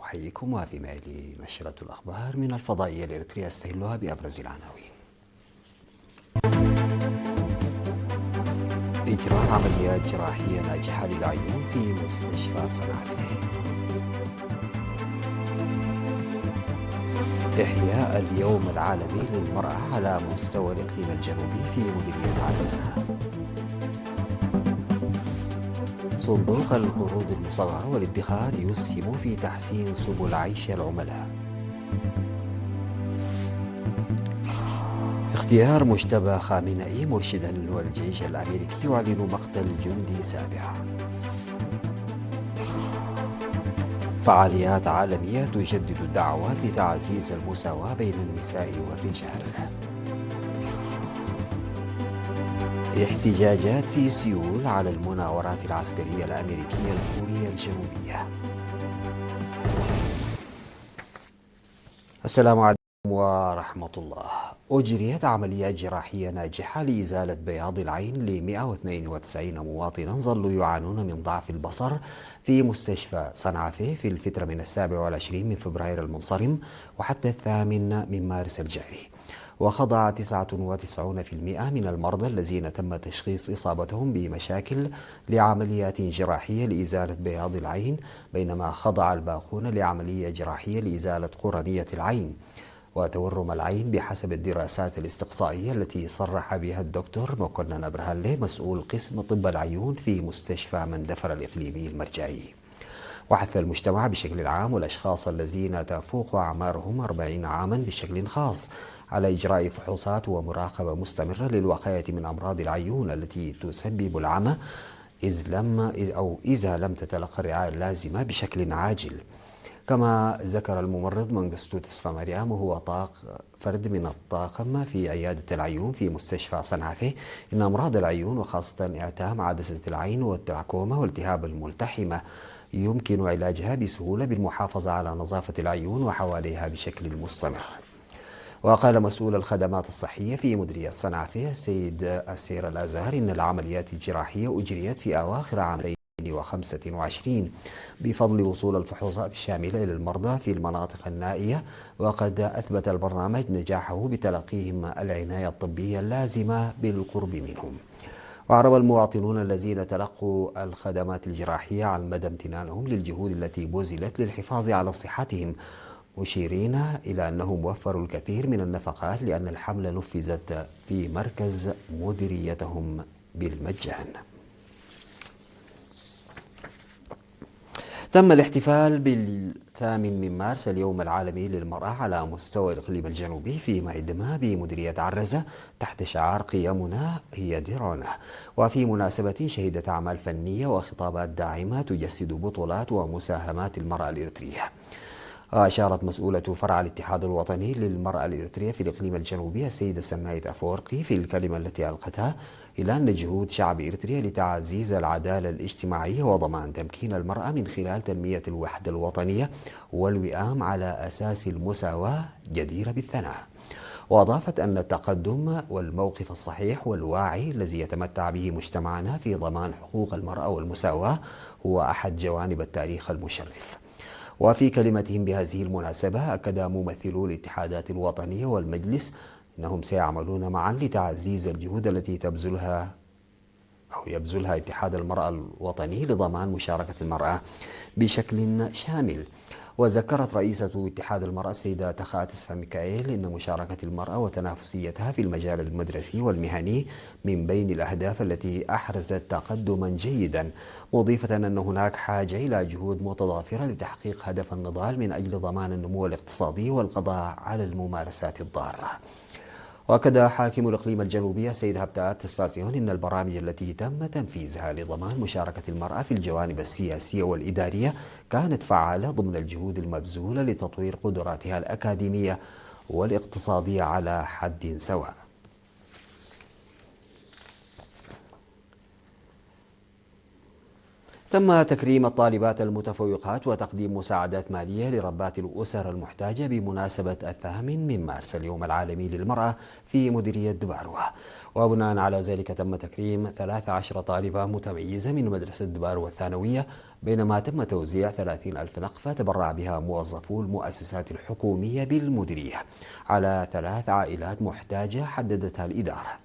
أحييكم وفي مائل نشرة الأخبار من الفضائية الإريترية استهلها بأبرز العناوين. إجراء عمليات جراحية ناجحة للعيون في مستشفى صنعاء. إحياء اليوم العالمي للمرأة على مستوى الإقليم الجنوبي في مديرية عدسة. صندوق القروض المصغرة والادخار يسهم في تحسين سبل عيش العملاء. اختيار مجتبى خامنئي مرشدا والجيش الأمريكي يعلن مقتل جندي 7. فعاليات عالمية تجدد الدعوات لتعزيز المساواة بين النساء والرجال. احتجاجات في سيول على المناورات العسكرية الأمريكية الكورية الجنوبية. السلام عليكم ورحمة الله. أجريت عمليات جراحية ناجحة لإزالة بياض العين ل 192 مواطنا ظلوا يعانون من ضعف البصر في مستشفى صنعاء في الفترة من 27 من فبراير المنصرم وحتى 8 من مارس الجاري. وخضع 99% من المرضى الذين تم تشخيص إصابتهم بمشاكل لعمليات جراحية لإزالة بياض العين، بينما خضع الباقون لعملية جراحية لإزالة قرنية العين وتورم العين بحسب الدراسات الاستقصائية التي صرح بها الدكتور مكنن أبرهالي مسؤول قسم طب العيون في مستشفى مندفر الإقليمي المرجعي. وحث المجتمع بشكل عام والأشخاص الذين تفوق أعمارهم 40 عاما بشكل خاص على إجراء فحوصات ومراقبة مستمرة للوقاية من أمراض العيون التي تسبب العمى إذا لم تتلقى الرعاية اللازمة بشكل عاجل. كما ذكر الممرض منغستو تسفاماريام وهو فرد من الطاقم في عيادة العيون في مستشفى صنعاء إن أمراض العيون وخاصة إعتام عدسة العين والتراكوما والتهاب الملتحمة يمكن علاجها بسهولة بالمحافظة على نظافة العيون وحواليها بشكل مستمر. وقال مسؤول الخدمات الصحية في مديرية صنعاء السيد السير الأزهر إن العمليات الجراحية أجريت في أواخر عام 2025 بفضل وصول الفحوصات الشاملة إلى المرضى في المناطق النائية، وقد أثبت البرنامج نجاحه بتلقيهم العناية الطبية اللازمة بالقرب منهم. وأعرب المواطنون الذين تلقوا الخدمات الجراحية عن مدى امتنانهم للجهود التي بذلت للحفاظ على صحتهم، مشيرين إلى أنهم وفروا الكثير من النفقات لأن الحملة نفذت في مركز مديريتهم بالمجان. تم الاحتفال بالثامن من مارس اليوم العالمي للمرأة على مستوى الإقليم الجنوبي في مائدمة بمديرية عرزة تحت شعار قيمنا هي درعنا، وفي مناسبة شهدت أعمال فنية وخطابات داعمة تجسد بطولات ومساهمات المرأة الإريترية. أشارت مسؤولة فرع الاتحاد الوطني للمرأة الإريترية في الإقليم الجنوبي السيدة سنايت أفورقي في الكلمة التي ألقتها إلى أن جهود شعب إريتريا لتعزيز العدالة الاجتماعية وضمان تمكين المرأة من خلال تنمية الوحدة الوطنية والوئام على أساس المساواة جديرة بالثناء. وأضافت أن التقدم والموقف الصحيح والواعي الذي يتمتع به مجتمعنا في ضمان حقوق المرأة والمساواة هو أحد جوانب التاريخ المشرف. وفي كلمتهم بهذه المناسبة أكد ممثلو الاتحادات الوطنية والمجلس أنهم سيعملون معا لتعزيز الجهود التي يبذلها اتحاد المرأة الوطني لضمان مشاركة المرأة بشكل شامل. وذكرت رئيسة اتحاد المرأة السيدة تخا تسفا ميكائيل أن مشاركة المرأة وتنافسيتها في المجال المدرسي والمهني من بين الأهداف التي أحرزت تقدما جيدا، مضيفة أن هناك حاجة إلى جهود متضافرة لتحقيق هدف النضال من أجل ضمان النمو الاقتصادي والقضاء على الممارسات الضارة. وأكد حاكم الإقليم الجنوبي السيد هبتات تسفاسيون أن البرامج التي تم تنفيذها لضمان مشاركة المرأة في الجوانب السياسية والإدارية كانت فعالة ضمن الجهود المبذولة لتطوير قدراتها الأكاديمية والاقتصادية على حد سواء. تم تكريم الطالبات المتفوقات وتقديم مساعدات مالية لربات الأسر المحتاجة بمناسبة 8 مارس اليوم العالمي للمرأة في مديرية دباروة. وبناء على ذلك تم تكريم 13 طالبة متميزة من مدرسة دباروة الثانوية، بينما تم توزيع 30 ألف نقفة تبرع بها موظفو المؤسسات الحكومية بالمديرية على 3 عائلات محتاجة حددتها الإدارة.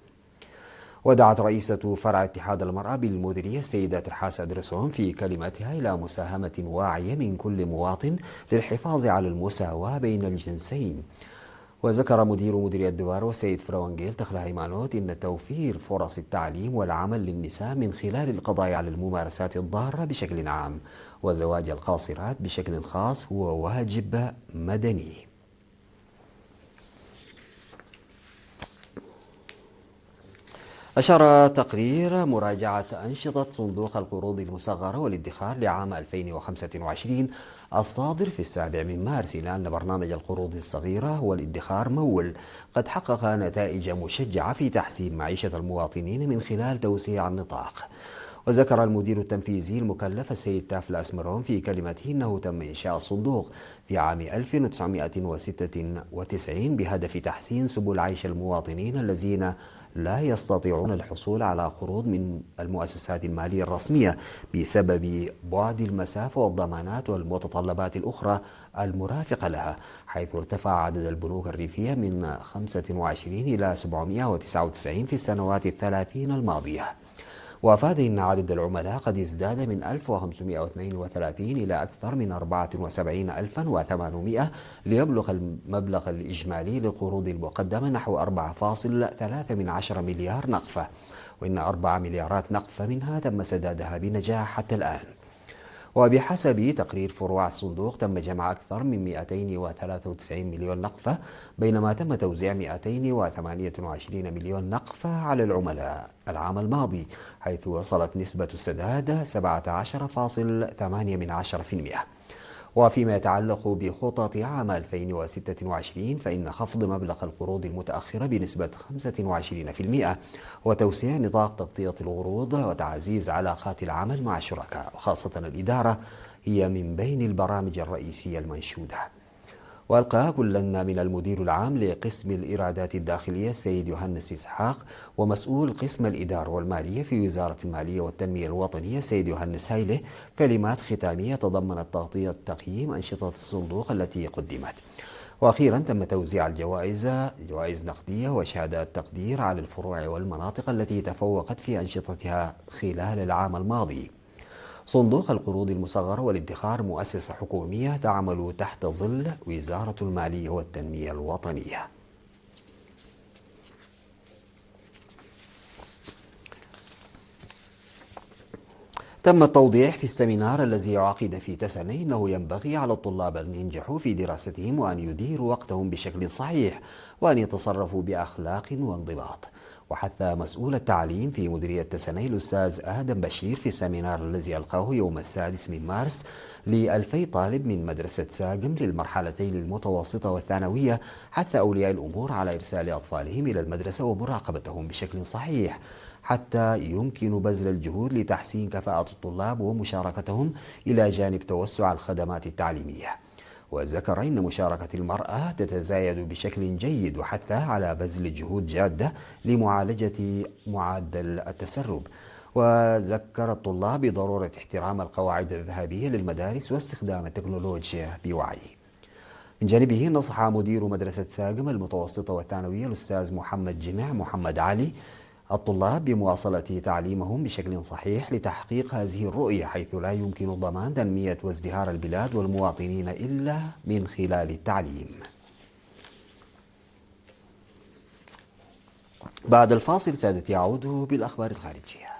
ودعت رئيسة فرع اتحاد المرأة بالمديرية السيدة ترحاس أدرسون في كلمتها إلى مساهمة واعية من كل مواطن للحفاظ على المساواة بين الجنسين. وذكر مدير مديرية دباروة السيد فروانجيل تخلى هيمانوت إن توفير فرص التعليم والعمل للنساء من خلال القضاء على الممارسات الضارة بشكل عام وزواج القاصرات بشكل خاص هو واجب مدني. أشار تقرير مراجعة أنشطة صندوق القروض المصغرة والادخار لعام 2025 الصادر في 7 مارس إلى أن برنامج القروض الصغيرة والادخار مول قد حقق نتائج مشجعة في تحسين معيشة المواطنين من خلال توسيع النطاق. وذكر المدير التنفيذي المكلف السيد تاف الأسمرون في كلمته أنه تم إنشاء الصندوق في عام 1996 بهدف تحسين سبل عيش المواطنين الذين لا يستطيعون الحصول على قروض من المؤسسات المالية الرسمية بسبب بعد المسافة والضمانات والمتطلبات الأخرى المرافقة لها، حيث ارتفع عدد البنوك الريفية من 25 إلى 799 في السنوات ال30 الماضية. وأفاد أن عدد العملاء قد ازداد من 1532 إلى أكثر من 74,800 ليبلغ المبلغ الإجمالي للقروض المقدمة نحو 4.3 مليار نقفة، وإن 4 مليارات نقفة منها تم سدادها بنجاح حتى الآن. وبحسب تقرير فروع الصندوق تم جمع أكثر من 293 مليون نقفة، بينما تم توزيع 228 مليون نقفة على العملاء العام الماضي، حيث وصلت نسبة السداد 17.8%. وفيما يتعلق بخطط عام 2026 فإن خفض مبلغ القروض المتأخرة بنسبة 25% وتوسيع نطاق تغطية القروض وتعزيز علاقات العمل مع الشركاء وخاصة الإدارة هي من بين البرامج الرئيسية المنشودة. وألقى كلا من المدير العام لقسم الإيرادات الداخلية السيد يوهنس إسحاق ومسؤول قسم الإدارة والمالية في وزارة المالية والتنمية الوطنية السيد يوهنس هايله كلمات ختامية تضمنت تغطية تقييم أنشطة الصندوق التي قدمت. وأخيرا تم توزيع جوائز نقدية وشهادات تقدير على الفروع والمناطق التي تفوقت في أنشطتها خلال العام الماضي. صندوق القروض المصغرة والادخار مؤسسة حكومية تعمل تحت ظل وزارة المالية والتنمية الوطنية. تم التوضيح في السمينار الذي عقد في تسني أنه ينبغي على الطلاب أن ينجحوا في دراستهم وأن يديروا وقتهم بشكل صحيح وأن يتصرفوا بأخلاق وانضباط. وحث مسؤول التعليم في مديرية تسني الأستاذ آدم بشير في السمينار الذي ألقاه يوم 6 مارس ل2000 طالب من مدرسة ساقم للمرحلتين المتوسطة والثانوية، حث أولياء الأمور على إرسال أطفالهم إلى المدرسة ومراقبتهم بشكل صحيح حتى يمكن بذل الجهود لتحسين كفاءة الطلاب ومشاركتهم إلى جانب توسع الخدمات التعليمية. وذكر أن مشاركة المرأة تتزايد بشكل جيد وحث على بذل جهود جادة لمعالجة معدل التسرب. وذكر الطلاب بضرورة احترام القواعد الذهبية للمدارس واستخدام التكنولوجيا بوعي. من جانبه نصح مدير مدرسة ساقم المتوسطة والثانوية الأستاذ محمد علي الطلاب بمواصلة تعليمهم بشكل صحيح لتحقيق هذه الرؤية، حيث لا يمكن ضمان تنمية وازدهار البلاد والمواطنين إلا من خلال التعليم. بعد الفاصل سادتي يعود بالأخبار الخارجية.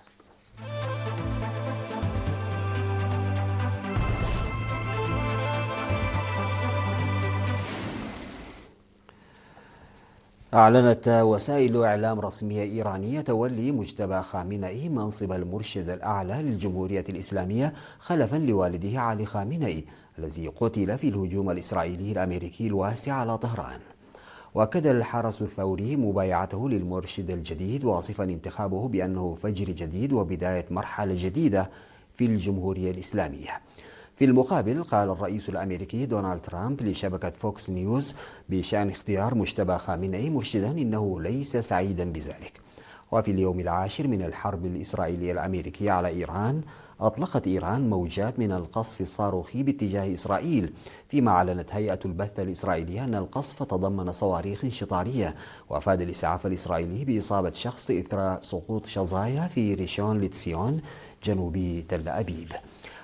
أعلنت وسائل إعلام رسمية إيرانية تولي مجتبى خامنئي منصب المرشد الأعلى للجمهورية الإسلامية خلفا لوالده علي خامنئي الذي قتل في الهجوم الإسرائيلي الأمريكي الواسع على طهران. وأكد الحرس الثوري مبايعته للمرشد الجديد واصفا انتخابه بأنه فجر جديد وبداية مرحلة جديدة في الجمهورية الإسلامية. في المقابل قال الرئيس الأمريكي دونالد ترامب لشبكة فوكس نيوز بشأن اختيار مجتبى خامنئي مرشدا إنه ليس سعيدا بذلك. وفي اليوم العاشر من الحرب الإسرائيلية الأمريكية على إيران، أطلقت إيران موجات من القصف الصاروخي باتجاه إسرائيل، فيما أعلنت هيئة البث الإسرائيلية أن القصف تضمن صواريخ شطارية. وأفاد الإسعاف الإسرائيلي بإصابة شخص إثر سقوط شظايا في ريشون لتسيون جنوب تل أبيب.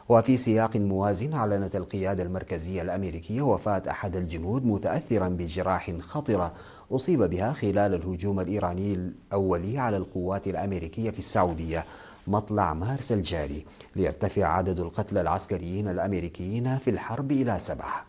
وفي سياق موازن، أعلنت القيادة المركزية الأمريكية وفاة أحد الجنود متأثرا بجراح خطرة أصيب بها خلال الهجوم الإيراني الأولي على القوات الأمريكية في السعودية مطلع مارس الجاري، ليرتفع عدد القتلى العسكريين الأمريكيين في الحرب إلى 7.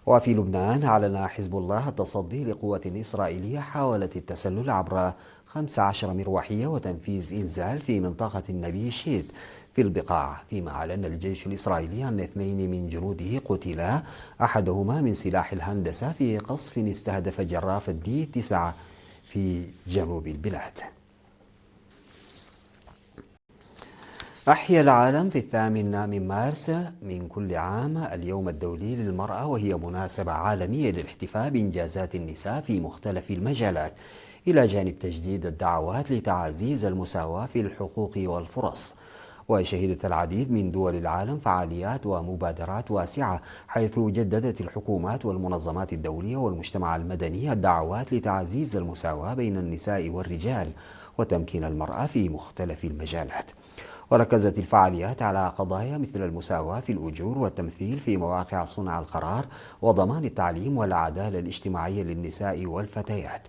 وفي لبنان، أعلن حزب الله التصدي لقوة إسرائيلية حاولت التسلل عبر 15 مروحية وتنفيذ إنزال في منطقة النبي شيت في البقاع، فيما أعلن الجيش الإسرائيلي أن 2 من جنوده قتلا، أحدهما من سلاح الهندسة في قصف استهدف جراف الدي 9 في جنوب البلاد. أحيا العالم في 8 من مارس من كل عام اليوم الدولي للمرأة، وهي مناسبة عالمية للاحتفاء بإنجازات النساء في مختلف المجالات، إلى جانب تجديد الدعوات لتعزيز المساواة في الحقوق والفرص. وشهدت العديد من دول العالم فعاليات ومبادرات واسعة، حيث جددت الحكومات والمنظمات الدولية والمجتمع المدني الدعوات لتعزيز المساواة بين النساء والرجال وتمكين المرأة في مختلف المجالات. وركزت الفعاليات على قضايا مثل المساواة في الأجور والتمثيل في مواقع صنع القرار وضمان التعليم والعدالة الاجتماعية للنساء والفتيات.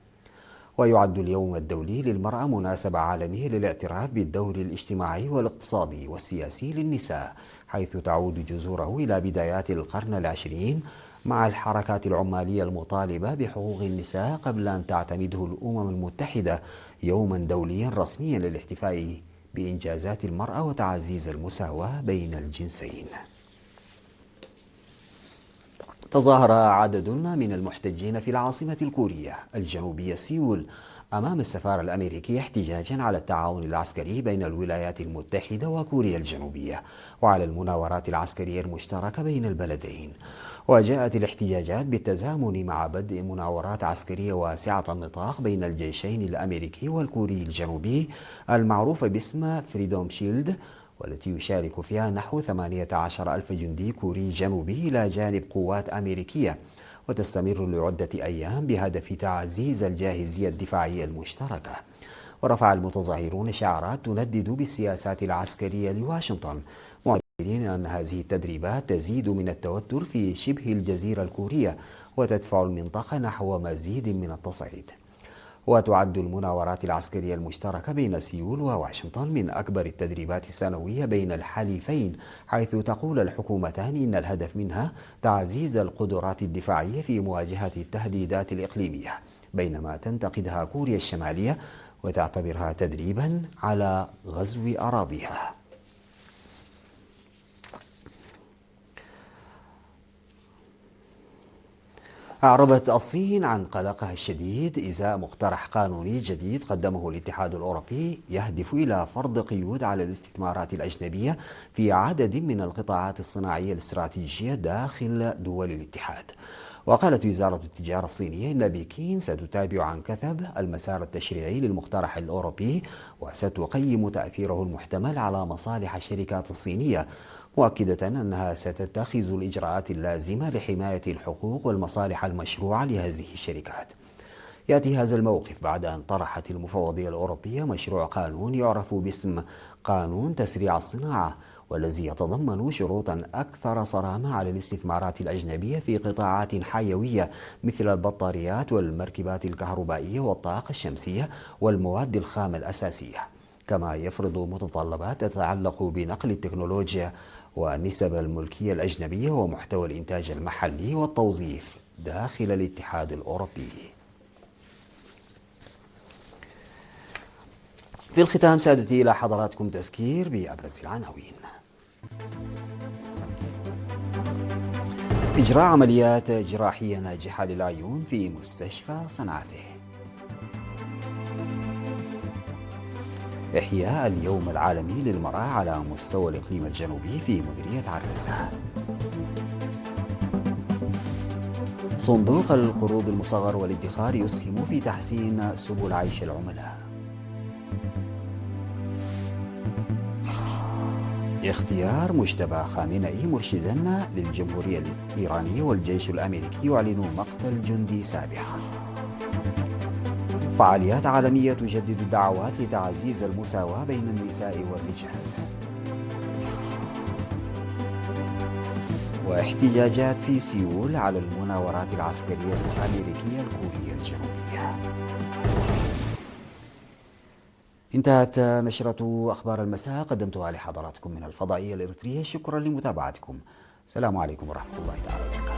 ويعد اليوم الدولي للمرأة مناسبة عالمية للاعتراف بالدور الاجتماعي والاقتصادي والسياسي للنساء، حيث تعود جذوره إلى بدايات القرن العشرين مع الحركات العمالية المطالبة بحقوق النساء، قبل أن تعتمده الأمم المتحدة يوما دوليا رسميا للاحتفاء بإنجازات المرأة وتعزيز المساواة بين الجنسين. تظاهر عدد من المحتجين في العاصمة الكورية الجنوبية سيول أمام السفارة الأمريكية احتجاجا على التعاون العسكري بين الولايات المتحدة وكوريا الجنوبية وعلى المناورات العسكرية المشتركة بين البلدين. وجاءت الاحتجاجات بالتزامن مع بدء مناورات عسكرية واسعة النطاق بين الجيشين الأمريكي والكوري الجنوبي المعروفة باسم فريدوم شيلد، والتي يشارك فيها نحو 18 ألف جندي كوري جنوبي إلى جانب قوات أمريكية، وتستمر لعدة أيام بهدف تعزيز الجاهزية الدفاعية المشتركة. ورفع المتظاهرون شعارات تندد بالسياسات العسكرية لواشنطن، معتبرين أن هذه التدريبات تزيد من التوتر في شبه الجزيرة الكورية وتدفع المنطقة نحو مزيد من التصعيد. وتعد المناورات العسكرية المشتركة بين سيول وواشنطن من أكبر التدريبات السنوية بين الحليفين، حيث تقول الحكومتان إن الهدف منها تعزيز القدرات الدفاعية في مواجهة التهديدات الإقليمية، بينما تنتقدها كوريا الشمالية وتعتبرها تدريبا على غزو أراضيها. أعربت الصين عن قلقها الشديد إزاء مقترح قانوني جديد قدمه الاتحاد الأوروبي يهدف إلى فرض قيود على الاستثمارات الأجنبية في عدد من القطاعات الصناعية الاستراتيجية داخل دول الاتحاد. وقالت وزارة التجارة الصينية إن بكين ستتابع عن كثب المسار التشريعي للمقترح الأوروبي وستقيم تأثيره المحتمل على مصالح الشركات الصينية، مؤكدة أنها ستتخذ الإجراءات اللازمة لحماية الحقوق والمصالح المشروعة لهذه الشركات. يأتي هذا الموقف بعد أن طرحت المفوضية الأوروبية مشروع قانون يعرف باسم قانون تسريع الصناعة، والذي يتضمن شروطا أكثر صرامة على الاستثمارات الأجنبية في قطاعات حيوية مثل البطاريات والمركبات الكهربائية والطاقة الشمسية والمواد الخام الأساسية، كما يفرض متطلبات تتعلق بنقل التكنولوجيا ونسب الملكية الأجنبية ومحتوى الإنتاج المحلي والتوظيف داخل الاتحاد الأوروبي. في الختام سادتي إلى حضراتكم تذكير بأبرز العناوين. إجراء عمليات جراحية ناجحة للعيون في مستشفى صنعاء. إحياء اليوم العالمي للمرأة على مستوى الإقليم الجنوبي في مديرية عريسة. صندوق القروض المصغر والادخار يسهم في تحسين سبل عيش العملاء. اختيار مجتبى خامنئي مرشدا للجمهورية الإيرانية، والجيش الأمريكي يعلن مقتل جندي سابع. فعاليات عالمية تجدد الدعوات لتعزيز المساواة بين النساء والرجال. واحتجاجات في سيول على المناورات العسكرية الأمريكية الكورية الجنوبية. انتهت نشرة أخبار المساء، قدمتها لحضراتكم من الفضائية الإريترية. شكرا لمتابعتكم. السلام عليكم ورحمة الله تعالى وبركاته.